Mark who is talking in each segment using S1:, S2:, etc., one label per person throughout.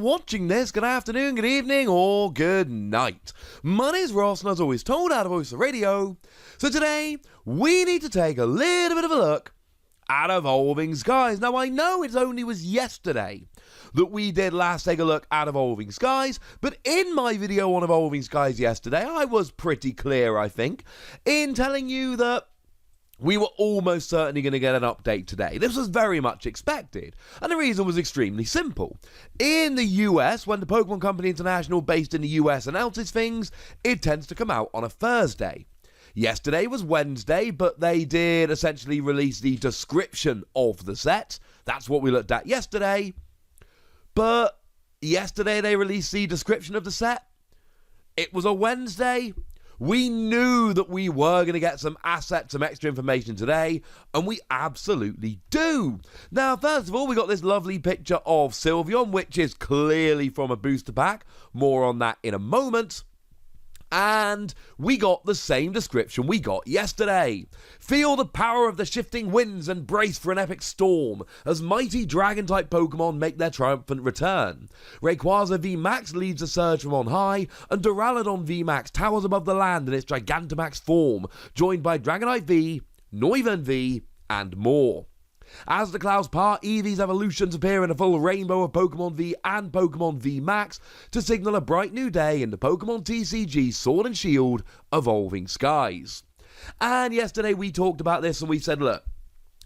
S1: watching this, good afternoon, good evening, or good night. My name's Ross, and as always told out of Voice of Radio. So today, we need to take a little bit of a look at Evolving Skies. Now, I know it only was yesterday that we did last take a look at Evolving Skies, but in my video on Evolving Skies yesterday, I was pretty clear, I think, in telling you that we were almost certainly going to get an update today. This was very much expected, and the reason was extremely simple. In the US, when the Pokémon Company International based in the US announces things, it tends to come out on a Thursday. Yesterday was Wednesday, but they did essentially release the description of the set. That's what we looked at yesterday. But yesterday they released the description of the set. It was a Wednesday. We knew that we were going to get some assets, some extra information today, and we absolutely do. Now, first of all, we got this lovely picture of Sylveon, which is clearly from a booster pack. More on that in a moment. And we got the same description we got yesterday. Feel the power of the shifting winds and brace for an epic storm as mighty dragon-type Pokemon make their triumphant return. Rayquaza VMAX leads a surge from on high, and Duraludon VMAX towers above the land in its Gigantamax form, joined by Dragonite V, Noivern V, and more. As the clouds part, Eevee's evolutions appear in a full rainbow of Pokemon V and Pokemon V Max to signal a bright new day in the Pokemon TCG Sword and Shield Evolving Skies. And yesterday we talked about this and we said, look,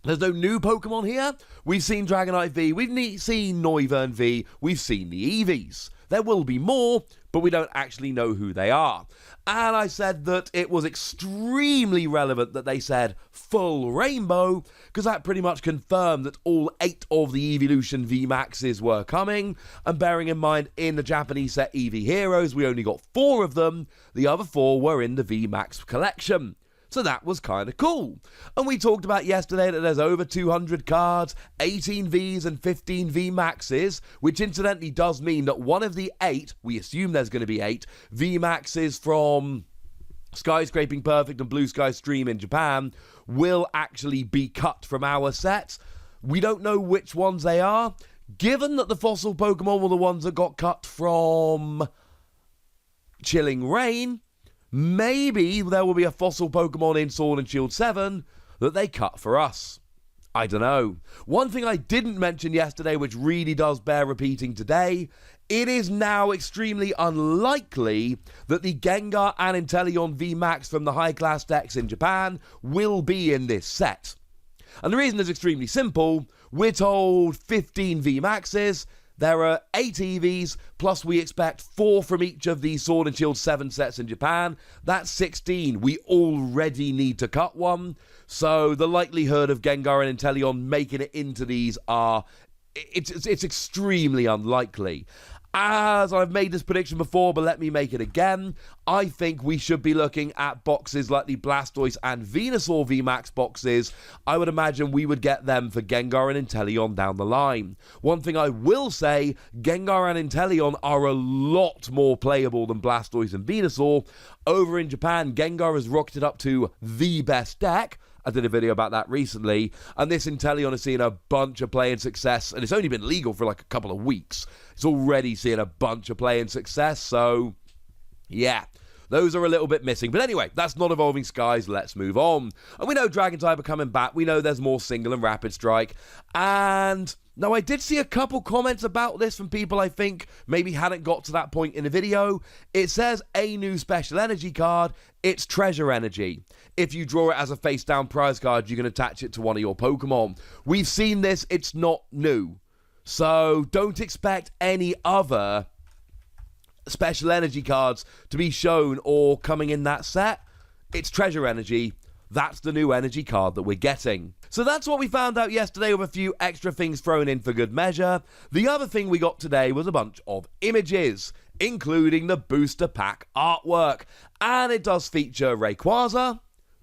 S1: there's no new Pokemon here. We've seen Dragonite V, we've seen Noivern V, we've seen the Eevees. There will be more, but we don't actually know who they are. And I said that it was extremely relevant that they said full rainbow, because that pretty much confirmed that all 8 of the Evolution VMAXs were coming. And bearing in mind, in the Japanese set Eevee Heroes, we only got 4 of them. The other 4 were in the VMAX collection. So that was kind of cool. And we talked about yesterday that there's over 200 cards, 18 Vs and 15 V Maxes, which incidentally does mean that one of the 8, we assume there's going to be 8, V Maxes from Skyscraping Perfect and Blue Sky Stream in Japan will actually be cut from our sets. We don't know which ones they are. Given that the fossil Pokemon were the ones that got cut from Chilling Reign, maybe there will be a fossil Pokemon in Sword and Shield 7 that they cut for us. I don't know. One thing I didn't mention yesterday, which really does bear repeating today, it is now extremely unlikely that the Gengar and Inteleon VMAX from the high-class decks in Japan will be in this set. And the reason is extremely simple. We're told 15 VMAXs. There are 8 Eevees, plus we expect 4 from each of the Sword and Shield 7 sets in Japan. That's 16. We already need to cut one. So the likelihood of Gengar and Inteleon making it into these it's extremely unlikely. As I've made this prediction before, but let me make it again, I think we should be looking at boxes like the Blastoise and Venusaur VMAX boxes. I would imagine we would get them for Gengar and Inteleon down the line. One thing I will say, Gengar and Inteleon are a lot more playable than Blastoise and Venusaur. Over in Japan, Gengar has rocketed up to the best deck. I did a video about that recently, and this Inteleon has seen a bunch of play and success, and it's only been legal for like a couple of weeks. It's already seen a bunch of play and success, so yeah, those are a little bit missing. But anyway, that's not Evolving Skies, let's move on. And we know Dragon-type are coming back, we know there's more Single and Rapid Strike, and now I did see a couple comments about this from people I think maybe hadn't got to that point in the video. It says a new special energy card, it's Treasure Energy. If you draw it as a face-down prize card, you can attach it to one of your Pokemon. We've seen this, it's not new. So don't expect any other special energy cards to be shown or coming in that set. It's Treasure Energy. That's the new energy card that we're getting. So that's what we found out yesterday with a few extra things thrown in for good measure. The other thing we got today was a bunch of images, including the booster pack artwork. And it does feature Rayquaza,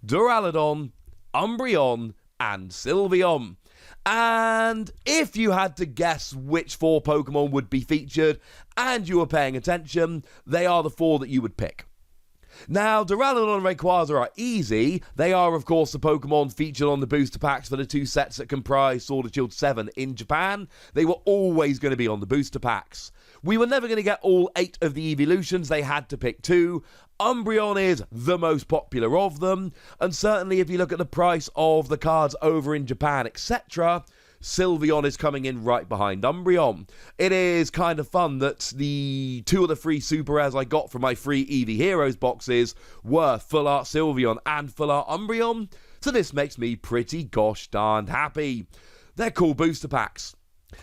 S1: Duraludon, Umbreon, and Sylveon. And if you had to guess which 4 Pokemon would be featured, and you were paying attention, they are the 4 that you would pick. Now, Duraludon and Rayquaza are easy. They are, of course, the Pokemon featured on the booster packs for the 2 sets that comprise Sword and Shield 7 in Japan. They were always going to be on the booster packs. We were never going to get all 8 of the evolutions. They had to pick 2. Umbreon is the most popular of them, and certainly if you look at the price of the cards over in Japan, etc., Sylveon is coming in right behind Umbreon. It is kind of fun that the 2 of the 3 super rares I got from my free Eevee Heroes boxes were Full Art Sylveon and Full Art Umbreon, so this makes me pretty gosh darned happy. They're cool booster packs.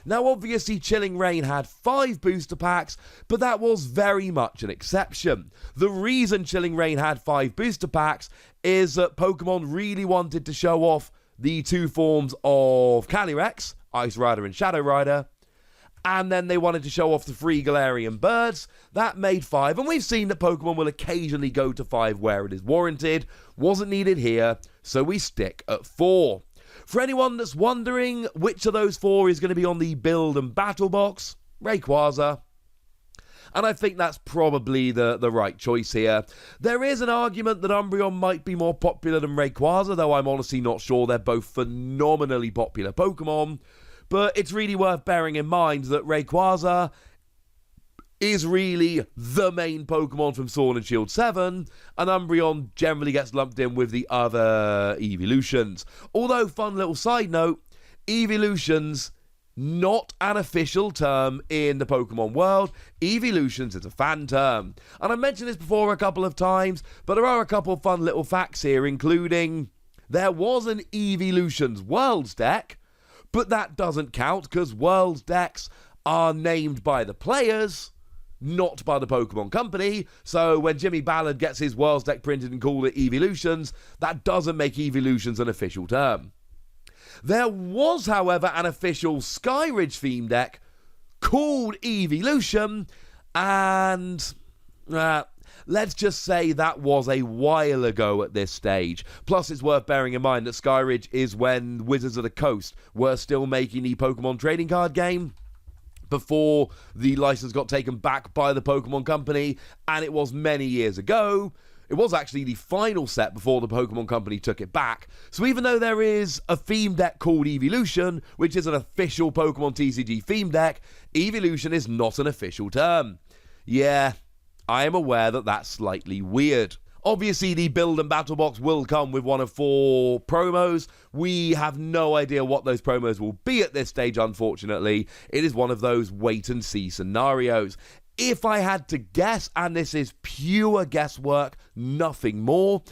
S1: Now, obviously, Chilling Reign had 5 booster packs, but that was very much an exception. The reason Chilling Reign had 5 booster packs is that Pokemon really wanted to show off the 2 forms of Calyrex, Ice Rider and Shadow Rider, and then they wanted to show off the 3 Galarian birds. That made 5, and we've seen that Pokemon will occasionally go to 5 where it is warranted. Wasn't needed here, so we stick at 4. For anyone that's wondering which of those 4 is going to be on the Build and Battle box, Rayquaza. And I think that's probably the right choice here. There is an argument that Umbreon might be more popular than Rayquaza, though I'm honestly not sure. They're both phenomenally popular Pokemon. But it's really worth bearing in mind that Rayquaza is really the main Pokemon from Sword and Shield 7, and Umbreon generally gets lumped in with the other evolutions. Although, fun little side note, evolutions, not an official term in the Pokemon world. Evolutions is a fan term. And I've mentioned this before a couple of times, but there are a couple of fun little facts here, including there was an Evolutions Worlds deck, but that doesn't count because Worlds decks are named by the players, not by the Pokemon Company. So when Jimmy Ballard gets his Worlds deck printed and called it Evolutions, that doesn't make Evolutions an official term. There was, however, an official Skyridge theme deck called Evolution, and let's just say that was a while ago at this stage. Plus, it's worth bearing in mind that Skyridge is when Wizards of the Coast were still making the Pokemon trading card game, before the license got taken back by the Pokemon Company, and it was many years ago. It was actually the final set before the Pokemon Company took it back. So even though there is a theme deck called Evolution, which is an official Pokemon TCG theme deck, Evolution is not an official term. Yeah, I am aware that that's slightly weird. Obviously, the Build and Battle box will come with one of 4 promos. We have no idea what those promos will be at this stage, unfortunately. It is one of those wait-and-see scenarios. If I had to guess, and this is pure guesswork, nothing more,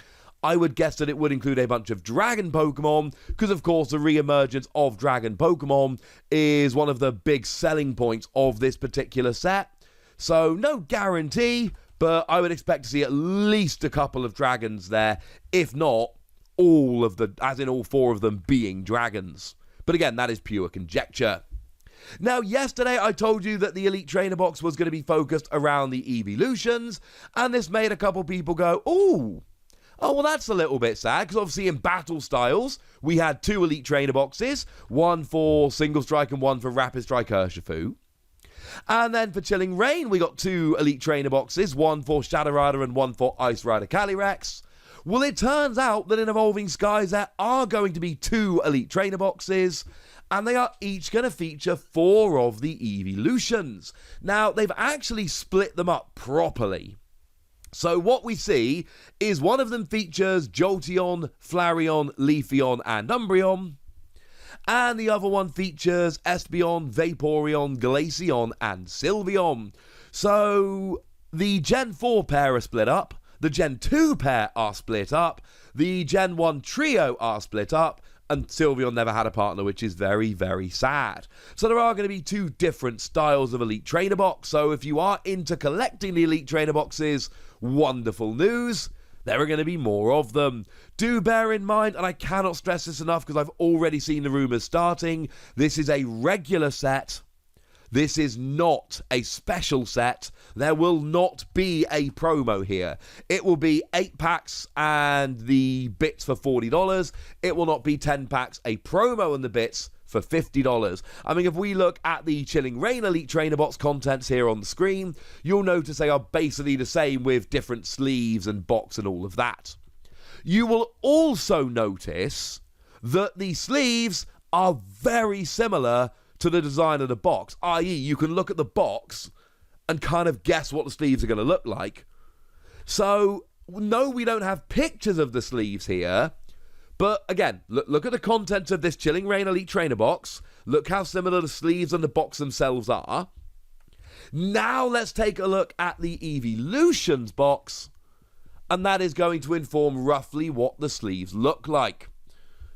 S1: I would guess that it would include a bunch of Dragon Pokemon, because of course the re-emergence of Dragon Pokemon is one of the big selling points of this particular set. So, no guarantee, but I would expect to see at least a couple of dragons there, if not all of the, as in all 4 of them being dragons. But again, that is pure conjecture. Now, yesterday I told you that the Elite Trainer box was going to be focused around the evolutions, and this made a couple people go, oh, well, that's a little bit sad, because obviously in Battle Styles, we had 2 Elite Trainer boxes, one for Single Strike and one for Rapid Strike Urshifu. And then for Chilling Reign, we got 2 Elite Trainer boxes, one for Shadow Rider and one for Ice Rider Calyrex. Well, it turns out that in Evolving Skies, there are going to be 2 Elite Trainer boxes, and they are each going to feature 4 of the evolutions. Now, they've actually split them up properly. So what we see is one of them features Jolteon, Flareon, Leafeon, and Umbreon, and the other one features Espeon, Vaporeon, Glaceon, and Sylveon. So the Gen 4 pair are split up, the Gen 2 pair are split up, the Gen 1 trio are split up, and Sylveon never had a partner, which is very, very sad. So there are going to be 2 different styles of Elite Trainer box, so if you are into collecting the Elite Trainer boxes, wonderful news. There are going to be more of them. Do bear in mind, and I cannot stress this enough because I've already seen the rumours starting, this is a regular set. This is not a special set. There will not be a promo here. It will be 8 packs and the bits for $40. It will not be 10 packs, a promo and the bits for $50. I mean, if we look at the Chilling Reign Elite Trainer Box contents here on the screen, you'll notice they are basically the same with different sleeves and box and all of that. You will also notice that the sleeves are very similar to the design of the box, i.e. you can look at the box and kind of guess what the sleeves are going to look like. So, no, we don't have pictures of the sleeves here, but again, look at the contents of this Chilling Reign Elite Trainer Box. Look how similar the sleeves and the box themselves are. Now let's take a look at the Evolutions box, and that is going to inform roughly what the sleeves look like.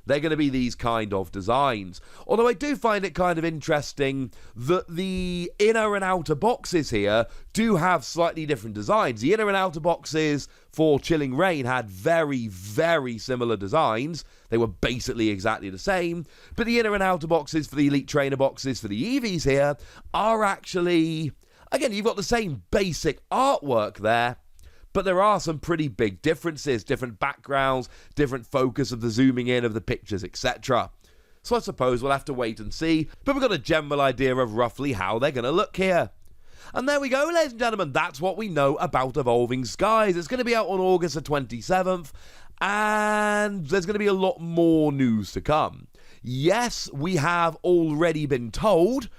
S1: They're going to be these kind of designs. Although I do find it kind of interesting that the inner and outer boxes here do have slightly different designs. The inner and outer boxes for Chilling Reign had very, very similar designs. They were basically exactly the same. But the inner and outer boxes for the Elite Trainer boxes for the Eevees here are actually... Again, you've got the same basic artwork there, but there are some pretty big differences, different backgrounds, different focus of the zooming in of the pictures, etc. So I suppose we'll have to wait and see, but we've got a general idea of roughly how they're going to look here. And there we go, ladies and gentlemen, that's what we know about Evolving Skies. It's going to be out on August the 27th, and there's going to be a lot more news to come. Yes, we have already been told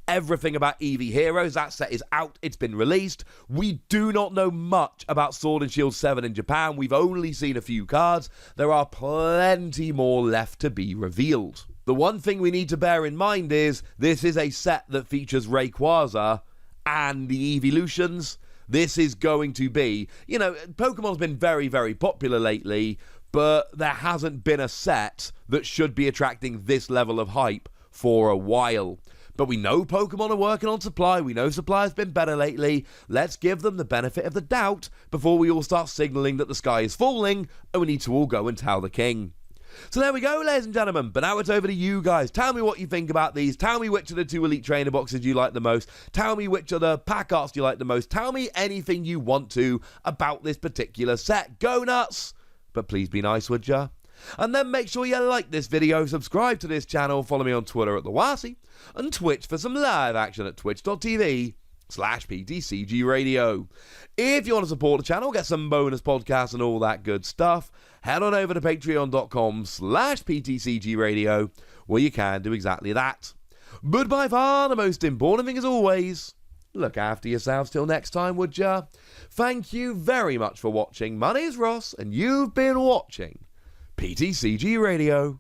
S1: everything about Eevee Heroes. That set is out. It's been released. We do not know much about Sword and Shield 7 in Japan. We've only seen a few cards. There are plenty more left to be revealed. The one thing we need to bear in mind is this is a set that features Rayquaza and the Evolutions. This is going to be, you know, Pokemon's been very, very popular lately, but there hasn't been a set that should be attracting this level of hype for a while. But we know Pokemon are working on supply. We know supply has been better lately. Let's give them the benefit of the doubt before we all start signaling that the sky is falling and we need to all go and tell the king. So there we go, ladies and gentlemen. But now it's over to you guys. Tell me what you think about these. Tell me which of the two Elite Trainer boxes you like the most. Tell me which of the pack arts you like the most. Tell me anything you want to about this particular set. Go nuts! But please be nice, would ya? And then make sure you like this video, subscribe to this channel, follow me on Twitter at TheWasi, and Twitch for some live action at twitch.tv/PTCG Radio. If you want to support the channel, get some bonus podcasts and all that good stuff, head on over to patreon.com/PTCG Radio, where you can do exactly that. But by far the most important thing as always, look after yourselves till next time, would ya? Thank you very much for watching. My name's Ross, and you've been watching PTCG Radio.